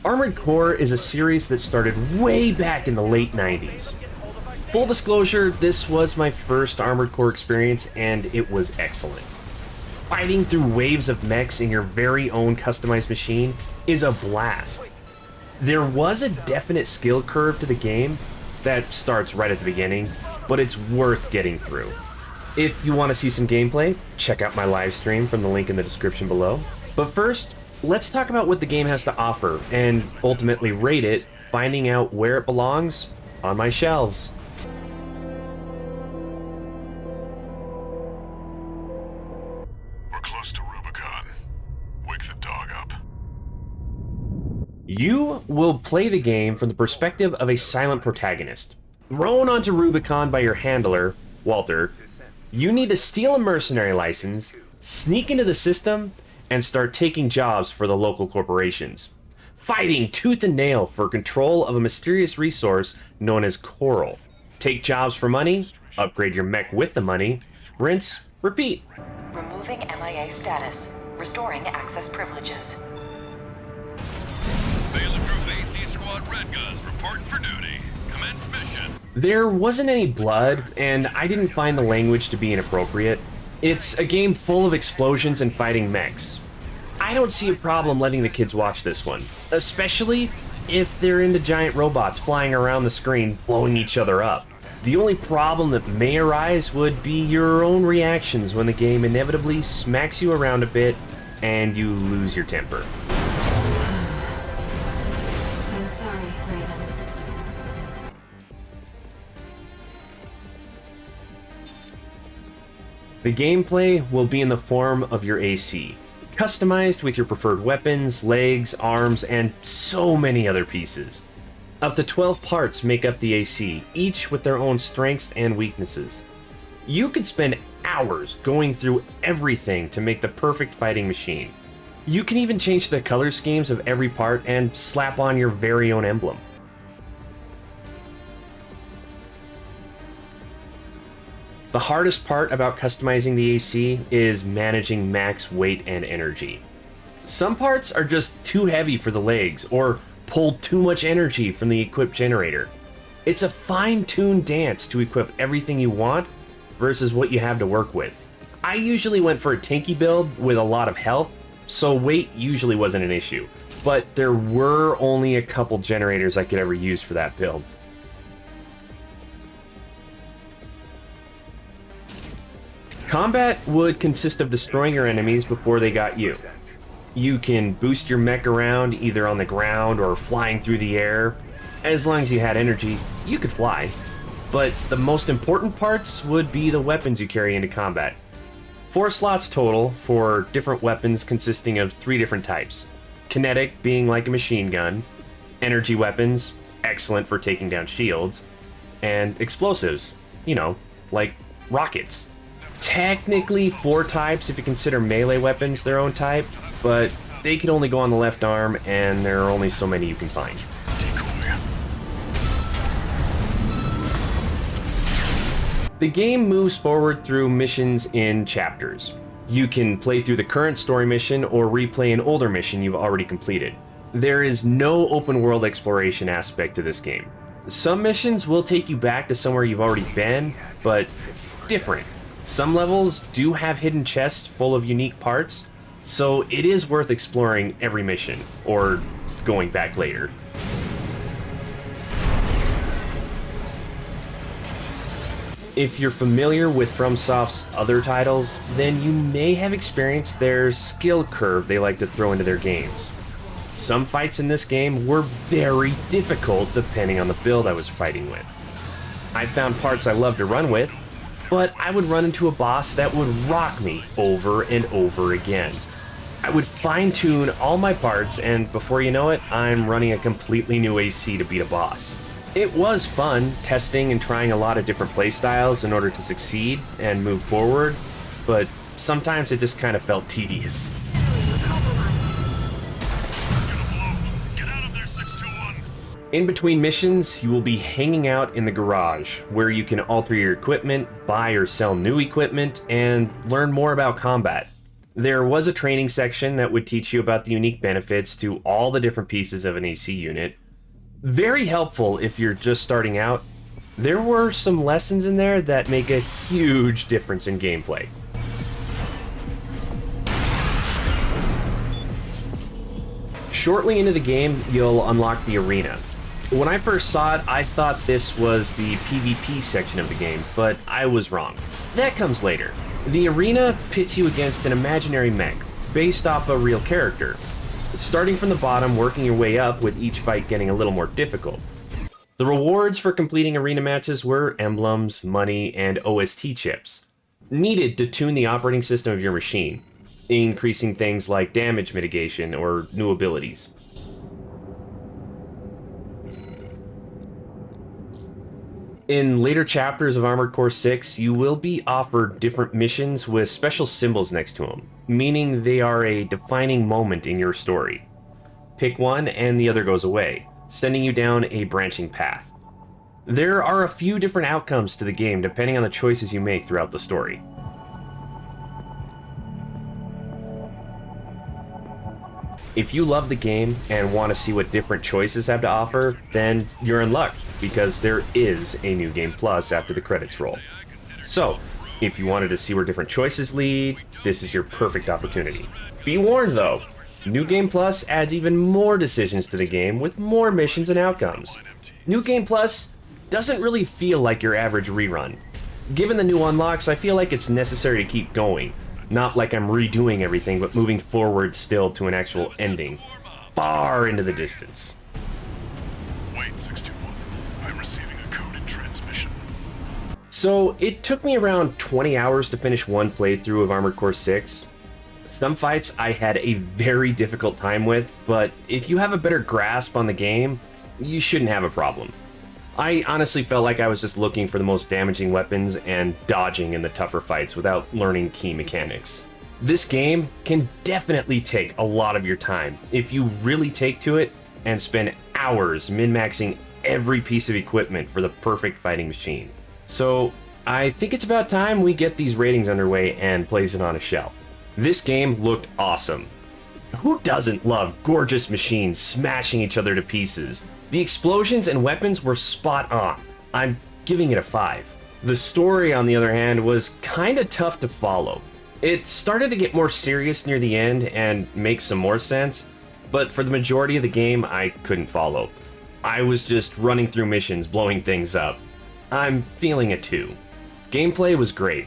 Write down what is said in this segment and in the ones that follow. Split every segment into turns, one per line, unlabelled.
Armored Core is a series that started way back in the late 90s. Full disclosure, this was my first Armored Core experience, and it was excellent. Fighting through waves of mechs in your very own customized machine is a blast. There was a definite skill curve to the game that starts right at the beginning, but it's worth getting through. If you want to see some gameplay, check out my live stream from the link in the description below. But first, let's talk about what the game has to offer and ultimately rate it, finding out where it belongs on my shelves.
We're close to Rubicon. Wake the dog up.
You will play the game from the perspective of a silent protagonist. Thrown onto Rubicon by your handler, Walter, you need to steal a mercenary license, sneak into the system, and start taking jobs for the local corporations. Fighting tooth and nail for control of a mysterious resource known as coral. Take jobs for money, upgrade your mech with the money, rinse, repeat.
Removing MIA status. Restoring access privileges.
Bailiff Group AC Squad Red Guns reporting for duty. Commence mission.
There wasn't any blood, and I didn't find the language to be inappropriate. It's a game full of explosions and fighting mechs. I don't see a problem letting the kids watch this one, especially if they're into giant robots flying around the screen blowing each other up. The only problem that may arise would be your own reactions when the game inevitably smacks you around a bit and you lose your temper.
I'm sorry, Raven.
The gameplay will be in the form of your AC, customized with your preferred weapons, legs, arms, and so many other pieces. Up to 12 parts make up the AC, each with their own strengths and weaknesses. You could spend hours going through everything to make the perfect fighting machine. You can even change the color schemes of every part and slap on your very own emblem. The hardest part about customizing the AC is managing max weight and energy. Some parts are just too heavy for the legs, or pull too much energy from the equipped generator. It's a fine-tuned dance to equip everything you want versus what you have to work with. I usually went for a tanky build with a lot of health, so weight usually wasn't an issue, but there were only a couple generators I could ever use for that build. Combat would consist of destroying your enemies before they got you. You can boost your mech around either on the ground or flying through the air. As long as you had energy, you could fly. But the most important parts would be the weapons you carry into combat. 4 slots total for different weapons consisting of 3 different types. Kinetic being like a machine gun, energy weapons, excellent for taking down shields, and explosives, you know, like rockets. Technically 4 types if you consider melee weapons their own type, but they can only go on the left arm and there are only so many you can find. The game moves forward through missions in chapters. You can play through the current story mission or replay an older mission you've already completed. There is no open world exploration aspect to this game. Some missions will take you back to somewhere you've already been, but different. Some levels do have hidden chests full of unique parts, so it is worth exploring every mission, or going back later. If you're familiar with FromSoft's other titles, then you may have experienced their skill curve they like to throw into their games. Some fights in this game were very difficult depending on the build I was fighting with. I found parts I loved to run with, but I would run into a boss that would rock me over and over again. I would fine-tune all my parts, and before you know it, I'm running a completely new AC to beat a boss. It was fun, testing and trying a lot of different playstyles in order to succeed and move forward, but sometimes it just kind of felt tedious. In between missions, you will be hanging out in the garage, where you can alter your equipment, buy or sell new equipment, and learn more about combat. There was a training section that would teach you about the unique benefits to all the different pieces of an AC unit. Very helpful if you're just starting out. There were some lessons in there that make a huge difference in gameplay. Shortly into the game, you'll unlock the arena. When I first saw it, I thought this was the PvP section of the game, but I was wrong. That comes later. The arena pits you against an imaginary mech, based off a real character. Starting from the bottom, working your way up, with each fight getting a little more difficult. The rewards for completing arena matches were emblems, money, and OST chips, needed to tune the operating system of your machine, increasing things like damage mitigation or new abilities. In later chapters of Armored Core 6, you will be offered different missions with special symbols next to them, meaning they are a defining moment in your story. Pick one and the other goes away, sending you down a branching path. There are a few different outcomes to the game depending on the choices you make throughout the story. If you love the game and want to see what different choices have to offer, then you're in luck, because there is a New Game Plus after the credits roll. So, if you wanted to see where different choices lead, this is your perfect opportunity. Be warned though, New Game Plus adds even more decisions to the game with more missions and outcomes. New Game Plus doesn't really feel like your average rerun. Given the new unlocks, I feel like it's necessary to keep going. Not like I'm redoing everything, but moving forward still to an actual ending, far into the distance.
Wait, 621. I'm receiving a coded transmission.
So, it took me around 20 hours to finish one playthrough of Armored Core 6. Some fights I had a very difficult time with, but if you have a better grasp on the game, you shouldn't have a problem. I honestly felt like I was just looking for the most damaging weapons and dodging in the tougher fights without learning key mechanics. This game can definitely take a lot of your time if you really take to it and spend hours min-maxing every piece of equipment for the perfect fighting machine. So I think it's about time we get these ratings underway and place it on a shelf. This game looked awesome. Who doesn't love gorgeous machines smashing each other to pieces? The explosions and weapons were spot on. I'm giving it a 5. The story, on the other hand, was kinda tough to follow. It started to get more serious near the end and make some more sense, but for the majority of the game, I couldn't follow. I was just running through missions, blowing things up. I'm feeling a 2. Gameplay was great.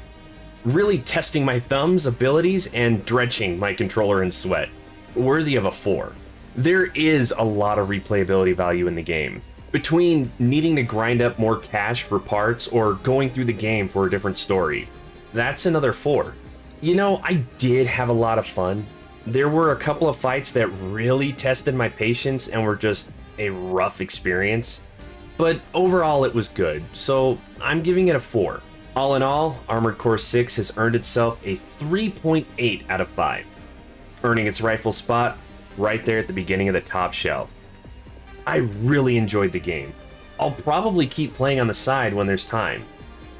Really testing my thumbs, abilities, and drenching my controller in sweat. Worthy of a 4. There is a lot of replayability value in the game. Between needing to grind up more cash for parts or going through the game for a different story, that's another 4. You know, I did have a lot of fun. There were a couple of fights that really tested my patience and were just a rough experience, but overall it was good, so I'm giving it a 4. All in all, Armored Core 6 has earned itself a 3.8 out of 5, earning its rightful spot right there at the beginning of the top shelf. I really enjoyed the game. I'll probably keep playing on the side when there's time.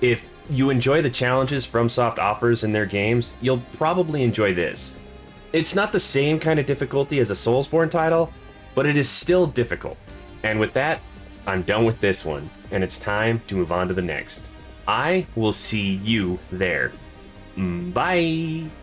If you enjoy the challenges FromSoft offers in their games, you'll probably enjoy this. It's not the same kind of difficulty as a Soulsborne title, but it is still difficult. And with that, I'm done with this one, and it's time to move on to the next. I will see you there. Bye!